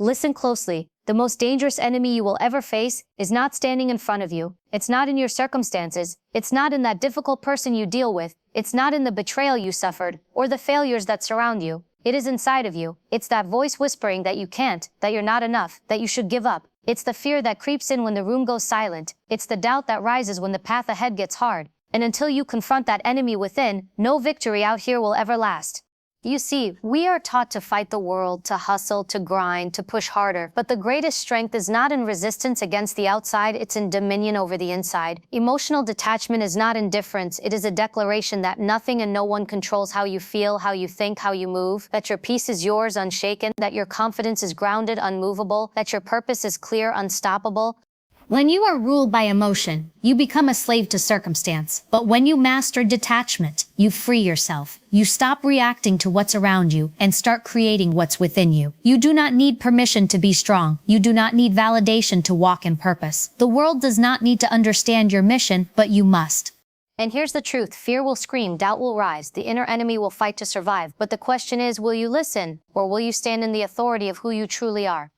Listen closely. The most dangerous enemy you will ever face is not standing in front of you. It's not in your circumstances. It's not in that difficult person you deal with. It's not in the betrayal you suffered or the failures that surround you. It is inside of you. It's that voice whispering that you can't, that you're not enough, that you should give up. It's the fear that creeps in when the room goes silent. It's the doubt that rises when the path ahead gets hard. And until you confront that enemy within, no victory out here will ever last. You see, we are taught to fight the world, to hustle, to grind, to push harder. But the greatest strength is not in resistance against the outside, it's in dominion over the inside. Emotional detachment is not indifference, it is a declaration that nothing and no one controls how you feel, how you think, how you move, that your peace is yours unshaken, that your confidence is grounded, unmovable, that your purpose is clear, unstoppable. When you are ruled by emotion, you become a slave to circumstance. But when you master detachment, you free yourself. You stop reacting to what's around you and start creating what's within you. You do not need permission to be strong. You do not need validation to walk in purpose. The world does not need to understand your mission, but you must. And here's the truth. Fear will scream, doubt will rise, the inner enemy will fight to survive. But the question is, will you listen, or will you stand in the authority of who you truly are?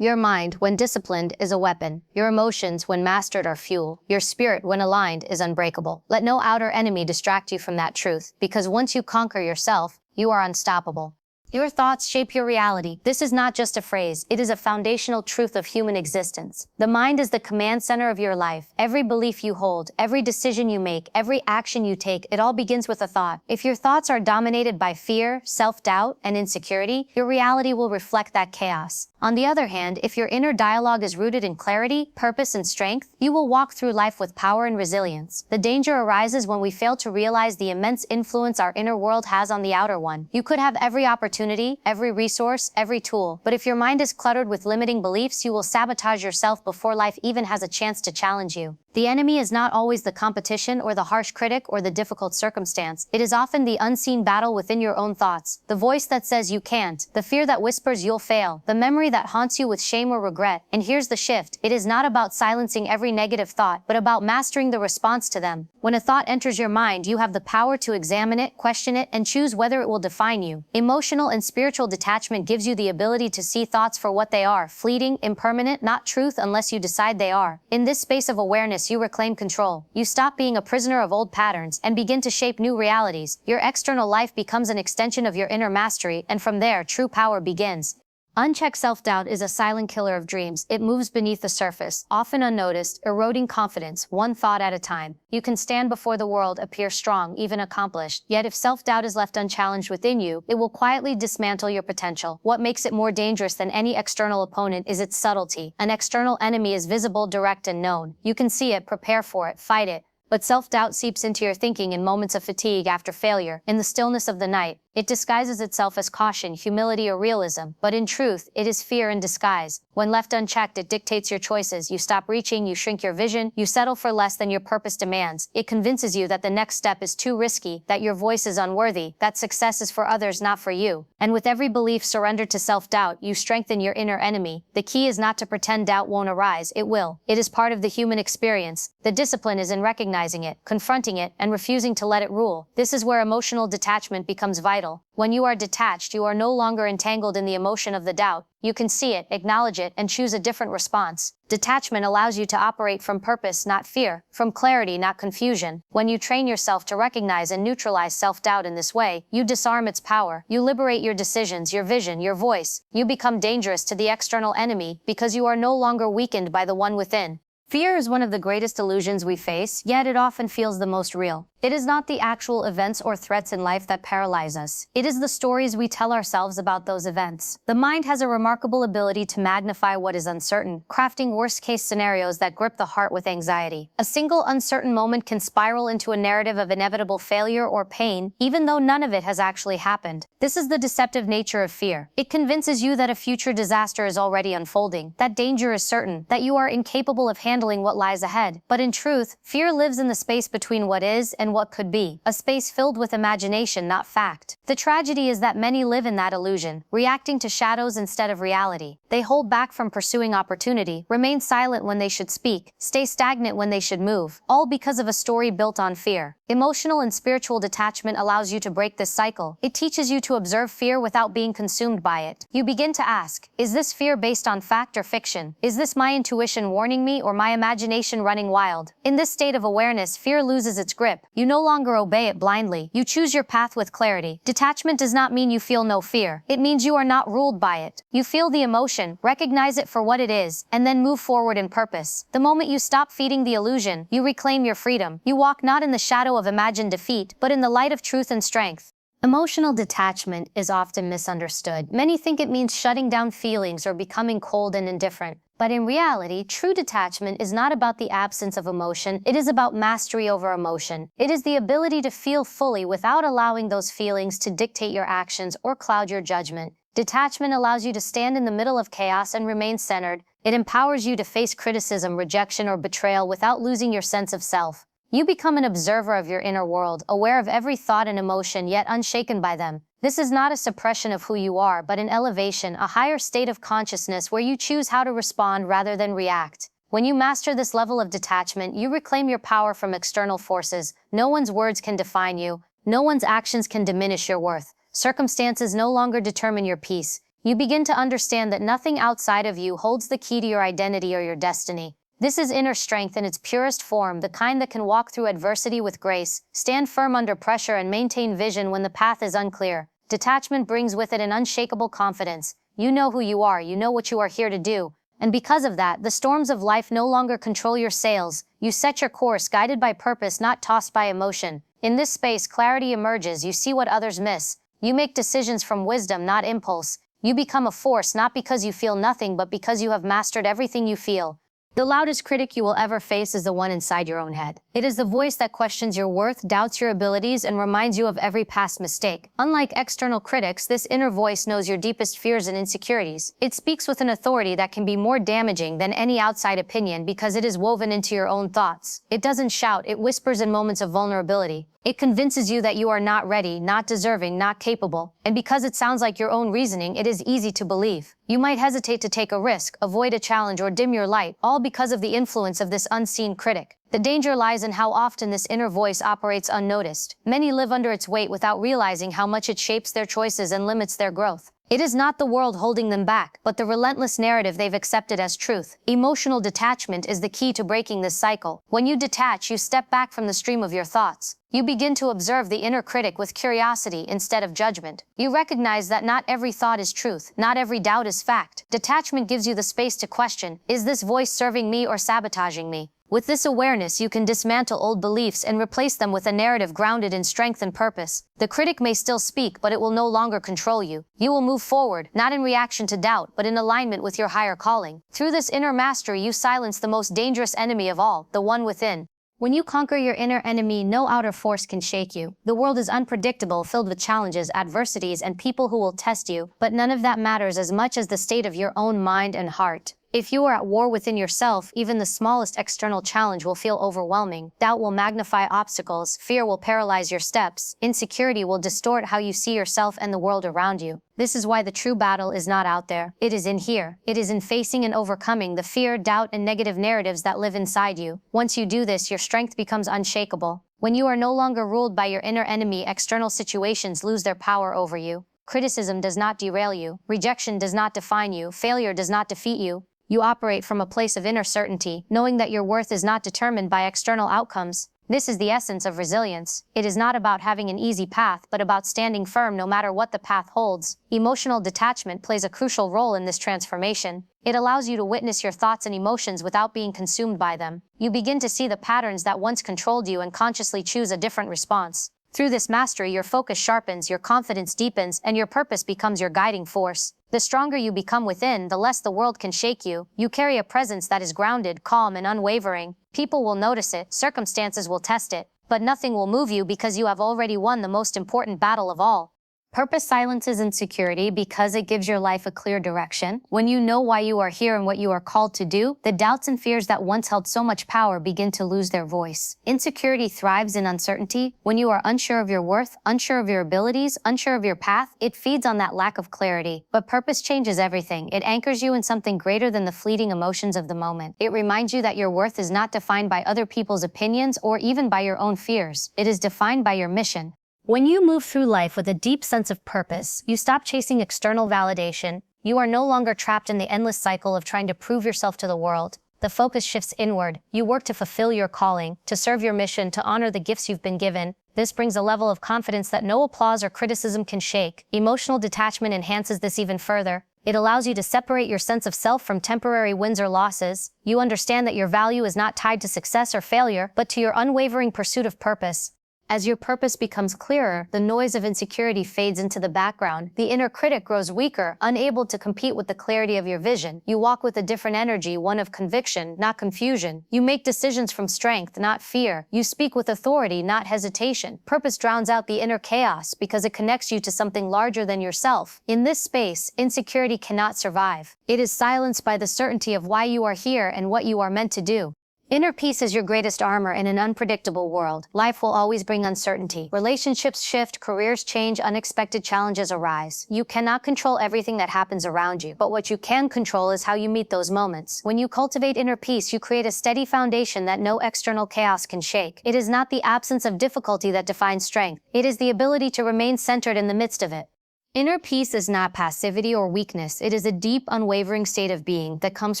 Your mind, when disciplined, is a weapon. Your emotions, when mastered, are fuel. Your spirit, when aligned, is unbreakable. Let no outer enemy distract you from that truth, because once you conquer yourself, you are unstoppable. Your thoughts shape your reality. This is not just a phrase, it is a foundational truth of human existence. The mind is the command center of your life. Every belief you hold, every decision you make, every action you take, it all begins with a thought. If your thoughts are dominated by fear, self-doubt, and insecurity, your reality will reflect that chaos. On the other hand, if your inner dialogue is rooted in clarity, purpose, and strength, you will walk through life with power and resilience. The danger arises when we fail to realize the immense influence our inner world has on the outer one. You could have every opportunity, every resource, every tool, but if your mind is cluttered with limiting beliefs, you will sabotage yourself before life even has a chance to challenge you. The enemy is not always the competition or the harsh critic or the difficult circumstance. It is often the unseen battle within your own thoughts. The voice that says you can't, the fear that whispers you'll fail, the memory that haunts you with shame or regret. And here's the shift. It is not about silencing every negative thought, but about mastering the response to them. When a thought enters your mind, you have the power to examine it, question it, and choose whether it will define you. Emotional and spiritual detachment gives you the ability to see thoughts for what they are, fleeting, impermanent, not truth unless you decide they are. In this space of awareness, you reclaim control. You stop being a prisoner of old patterns and begin to shape new realities. Your external life becomes an extension of your inner mastery, and from there, true power begins. Unchecked self-doubt is a silent killer of dreams. It moves beneath the surface, often unnoticed, eroding confidence, one thought at a time. You can stand before the world, appear strong, even accomplished. Yet if self-doubt is left unchallenged within you, it will quietly dismantle your potential. What makes it more dangerous than any external opponent is its subtlety. An external enemy is visible, direct, and known. You can see it, prepare for it, fight it. But self-doubt seeps into your thinking in moments of fatigue after failure, in the stillness of the night. It disguises itself as caution, humility, or realism, but in truth, it is fear in disguise. When left unchecked, it dictates your choices. You stop reaching, you shrink your vision, you settle for less than your purpose demands. It convinces you that the next step is too risky, that your voice is unworthy, that success is for others, not for you. And with every belief surrendered to self-doubt, you strengthen your inner enemy. The key is not to pretend doubt won't arise, it will. It is part of the human experience. The discipline is in recognizing it, confronting it, and refusing to let it rule. This is where emotional detachment becomes vital. When you are detached, you are no longer entangled in the emotion of the doubt. You can see it, acknowledge it, and choose a different response. Detachment allows you to operate from purpose, not fear, from clarity, not confusion. When you train yourself to recognize and neutralize self-doubt in this way, you disarm its power. You liberate your decisions, your vision, your voice. You become dangerous to the external enemy because you are no longer weakened by the one within. Fear is one of the greatest illusions we face, yet it often feels the most real. It is not the actual events or threats in life that paralyze us. It is the stories we tell ourselves about those events. The mind has a remarkable ability to magnify what is uncertain, crafting worst-case scenarios that grip the heart with anxiety. A single uncertain moment can spiral into a narrative of inevitable failure or pain, even though none of it has actually happened. This is the deceptive nature of fear. It convinces you that a future disaster is already unfolding, that danger is certain, that you are incapable of handling what lies ahead. But in truth, fear lives in the space between what is and than what could be, a space filled with imagination, not fact. The tragedy is that many live in that illusion, reacting to shadows instead of reality. They hold back from pursuing opportunity, remain silent when they should speak, stay stagnant when they should move, all because of a story built on fear. Emotional and spiritual detachment allows you to break this cycle. It teaches you to observe fear without being consumed by it. You begin to ask, is this fear based on fact or fiction? Is this my intuition warning me or my imagination running wild? In this state of awareness, fear loses its grip. You no longer obey it blindly. You choose your path with clarity. Detachment does not mean you feel no fear. It means you are not ruled by it. You feel the emotion, recognize it for what it is, and then move forward in purpose. The moment you stop feeding the illusion, you reclaim your freedom. You walk not in the shadow of imagined defeat, but in the light of truth and strength. Emotional detachment is often misunderstood. Many think it means shutting down feelings or becoming cold and indifferent. But in reality, true detachment is not about the absence of emotion, it is about mastery over emotion. It is the ability to feel fully without allowing those feelings to dictate your actions or cloud your judgment. Detachment allows you to stand in the middle of chaos and remain centered. It empowers you to face criticism, rejection, or betrayal without losing your sense of self. You become an observer of your inner world, aware of every thought and emotion, yet unshaken by them. This is not a suppression of who you are, but an elevation, a higher state of consciousness where you choose how to respond rather than react. When you master this level of detachment, you reclaim your power from external forces. No one's words can define you. No one's actions can diminish your worth. Circumstances no longer determine your peace. You begin to understand that nothing outside of you holds the key to your identity or your destiny. This is inner strength in its purest form, the kind that can walk through adversity with grace, stand firm under pressure, and maintain vision when the path is unclear. Detachment brings with it an unshakable confidence. You know who you are, you know what you are here to do. And because of that, the storms of life no longer control your sails. You set your course, guided by purpose, not tossed by emotion. In this space, clarity emerges. You see what others miss. You make decisions from wisdom, not impulse. You become a force, not because you feel nothing, but because you have mastered everything you feel. The loudest critic you will ever face is the one inside your own head. It is the voice that questions your worth, doubts your abilities, and reminds you of every past mistake. Unlike external critics, this inner voice knows your deepest fears and insecurities. It speaks with an authority that can be more damaging than any outside opinion because it is woven into your own thoughts. It doesn't shout, it whispers in moments of vulnerability. It convinces you that you are not ready, not deserving, not capable. And because it sounds like your own reasoning, it is easy to believe. You might hesitate to take a risk, avoid a challenge, or dim your light, all because of the influence of this unseen critic. The danger lies in how often this inner voice operates unnoticed. Many live under its weight without realizing how much it shapes their choices and limits their growth. It is not the world holding them back, but the relentless narrative they've accepted as truth. Emotional detachment is the key to breaking this cycle. When you detach, you step back from the stream of your thoughts. You begin to observe the inner critic with curiosity instead of judgment. You recognize that not every thought is truth, not every doubt is fact. Detachment gives you the space to question, is this voice serving me or sabotaging me? With this awareness, you can dismantle old beliefs and replace them with a narrative grounded in strength and purpose. The critic may still speak, but it will no longer control you. You will move forward, not in reaction to doubt, but in alignment with your higher calling. Through this inner mastery, you silence the most dangerous enemy of all, the one within. When you conquer your inner enemy, no outer force can shake you. The world is unpredictable, filled with challenges, adversities, and people who will test you, but none of that matters as much as the state of your own mind and heart. If you are at war within yourself, even the smallest external challenge will feel overwhelming. Doubt will magnify obstacles, fear will paralyze your steps, insecurity will distort how you see yourself and the world around you. This is why the true battle is not out there. It is in here. It is in facing and overcoming the fear, doubt, and negative narratives that live inside you. Once you do this, your strength becomes unshakable. When you are no longer ruled by your inner enemy, external situations lose their power over you. Criticism does not derail you. Rejection does not define you. Failure does not defeat you. You operate from a place of inner certainty, knowing that your worth is not determined by external outcomes. This is the essence of resilience. It is not about having an easy path, but about standing firm no matter what the path holds. Emotional detachment plays a crucial role in this transformation. It allows you to witness your thoughts and emotions without being consumed by them. You begin to see the patterns that once controlled you and consciously choose a different response. Through this mastery, your focus sharpens, your confidence deepens, and your purpose becomes your guiding force. The stronger you become within, the less the world can shake you. You carry a presence that is grounded, calm, and unwavering. People will notice it, circumstances will test it, but nothing will move you because you have already won the most important battle of all. Purpose silences insecurity because it gives your life a clear direction. When you know why you are here and what you are called to do, the doubts and fears that once held so much power begin to lose their voice. Insecurity thrives in uncertainty. When you are unsure of your worth, unsure of your abilities, unsure of your path, it feeds on that lack of clarity. But purpose changes everything. It anchors you in something greater than the fleeting emotions of the moment. It reminds you that your worth is not defined by other people's opinions or even by your own fears. It is defined by your mission. When you move through life with a deep sense of purpose, you stop chasing external validation. You are no longer trapped in the endless cycle of trying to prove yourself to the world. The focus shifts inward. You work to fulfill your calling, to serve your mission, to honor the gifts you've been given. This brings a level of confidence that no applause or criticism can shake. Emotional detachment enhances this even further. It allows you to separate your sense of self from temporary wins or losses. You understand that your value is not tied to success or failure, but to your unwavering pursuit of purpose. As your purpose becomes clearer, the noise of insecurity fades into the background. The inner critic grows weaker, unable to compete with the clarity of your vision. You walk with a different energy, one of conviction, not confusion. You make decisions from strength, not fear. You speak with authority, not hesitation. Purpose drowns out the inner chaos because it connects you to something larger than yourself. In this space, insecurity cannot survive. It is silenced by the certainty of why you are here and what you are meant to do. Inner peace is your greatest armor in an unpredictable world. Life will always bring uncertainty. Relationships shift, careers change, unexpected challenges arise. You cannot control everything that happens around you, but what you can control is how you meet those moments. When you cultivate inner peace, you create a steady foundation that no external chaos can shake. It is not the absence of difficulty that defines strength. It is the ability to remain centered in the midst of it. Inner peace is not passivity or weakness. It is a deep, unwavering state of being that comes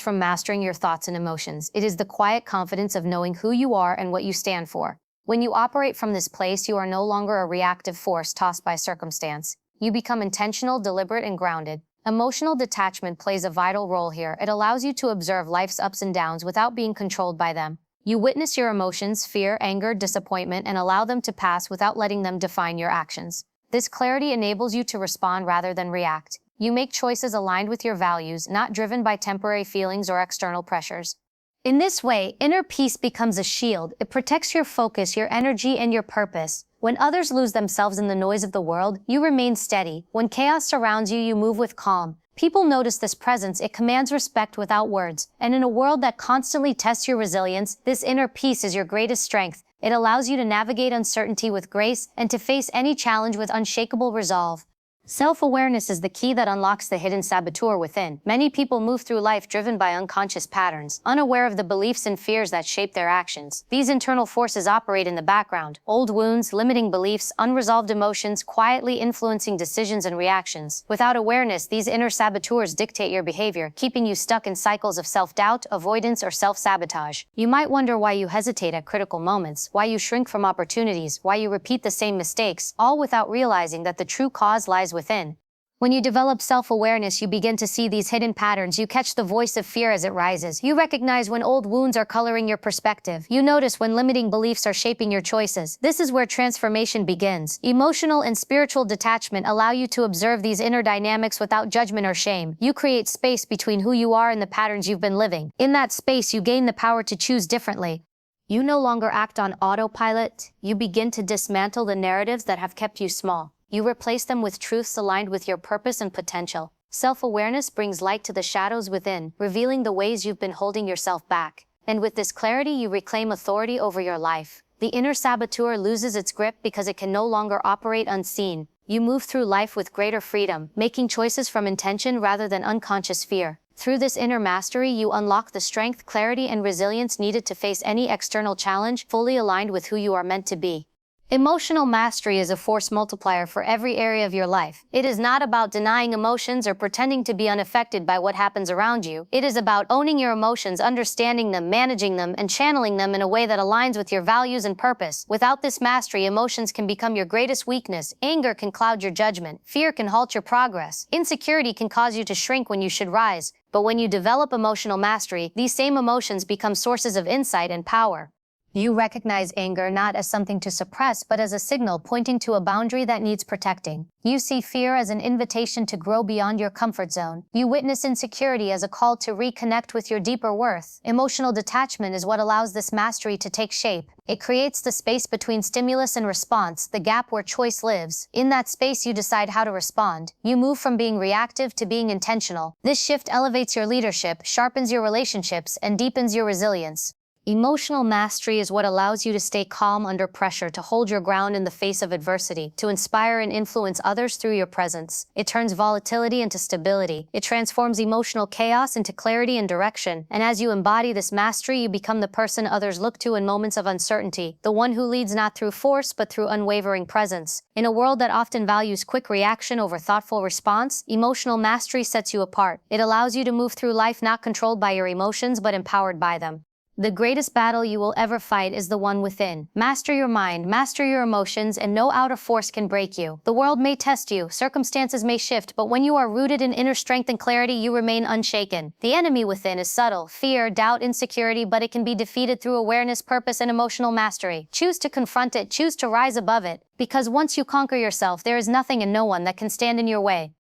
from mastering your thoughts and emotions. It is the quiet confidence of knowing who you are and what you stand for. When you operate from this place, you are no longer a reactive force tossed by circumstance. You become intentional, deliberate, and grounded. Emotional detachment plays a vital role here. It allows you to observe life's ups and downs without being controlled by them. You witness your emotions, fear, anger, disappointment, and allow them to pass without letting them define your actions. This clarity enables you to respond rather than react. You make choices aligned with your values, not driven by temporary feelings or external pressures. In this way, inner peace becomes a shield. It protects your focus, your energy, and your purpose. When others lose themselves in the noise of the world, you remain steady. When chaos surrounds you, you move with calm. People notice this presence. It commands respect without words. And in a world that constantly tests your resilience, this inner peace is your greatest strength. It allows you to navigate uncertainty with grace and to face any challenge with unshakable resolve. Self-awareness is the key that unlocks the hidden saboteur within. Many people move through life driven by unconscious patterns, unaware of the beliefs and fears that shape their actions. These internal forces operate in the background. Old wounds, limiting beliefs, unresolved emotions, quietly influencing decisions and reactions. Without awareness, these inner saboteurs dictate your behavior, keeping you stuck in cycles of self-doubt, avoidance, or self-sabotage. You might wonder why you hesitate at critical moments, why you shrink from opportunities, why you repeat the same mistakes, all without realizing that the true cause lies within. When you develop self-awareness, you begin to see these hidden patterns. You catch the voice of fear as it rises. You recognize when old wounds are coloring your perspective. You notice when limiting beliefs are shaping your choices. This is where transformation begins. Emotional and spiritual detachment allow you to observe these inner dynamics without judgment or shame. You create space between who you are and the patterns you've been living. In that space, you gain the power to choose differently. You no longer act on autopilot. You begin to dismantle the narratives that have kept you small. You replace them with truths aligned with your purpose and potential. Self-awareness brings light to the shadows within, revealing the ways you've been holding yourself back. And with this clarity, you reclaim authority over your life. The inner saboteur loses its grip because it can no longer operate unseen. You move through life with greater freedom, making choices from intention rather than unconscious fear. Through this inner mastery, you unlock the strength, clarity, and resilience needed to face any external challenge, fully aligned with who you are meant to be. Emotional mastery is a force multiplier for every area of your life. It is not about denying emotions or pretending to be unaffected by what happens around you. It is about owning your emotions, understanding them, managing them, and channeling them in a way that aligns with your values and purpose. Without this mastery, emotions can become your greatest weakness. Anger can cloud your judgment. Fear can halt your progress. Insecurity can cause you to shrink when you should rise. But when you develop emotional mastery, these same emotions become sources of insight and power. You recognize anger not as something to suppress, but as a signal pointing to a boundary that needs protecting. You see fear as an invitation to grow beyond your comfort zone. You witness insecurity as a call to reconnect with your deeper worth. Emotional detachment is what allows this mastery to take shape. It creates the space between stimulus and response, the gap where choice lives. In that space, you decide how to respond. You move from being reactive to being intentional. This shift elevates your leadership, sharpens your relationships, and deepens your resilience. Emotional mastery is what allows you to stay calm under pressure, to hold your ground in the face of adversity, to inspire and influence others through your presence. It turns volatility into stability. It transforms emotional chaos into clarity and direction. And as you embody this mastery, you become the person others look to in moments of uncertainty, the one who leads not through force but through unwavering presence. In a world that often values quick reaction over thoughtful response, emotional mastery sets you apart. It allows you to move through life not controlled by your emotions but empowered by them. The greatest battle you will ever fight is the one within. Master your mind, master your emotions, and no outer force can break you. The world may test you, circumstances may shift, but when you are rooted in inner strength and clarity, you remain unshaken. The enemy within is subtle: fear, doubt, insecurity, but it can be defeated through awareness, purpose, and emotional mastery. Choose to confront it, choose to rise above it, because once you conquer yourself, there is nothing and no one that can stand in your way.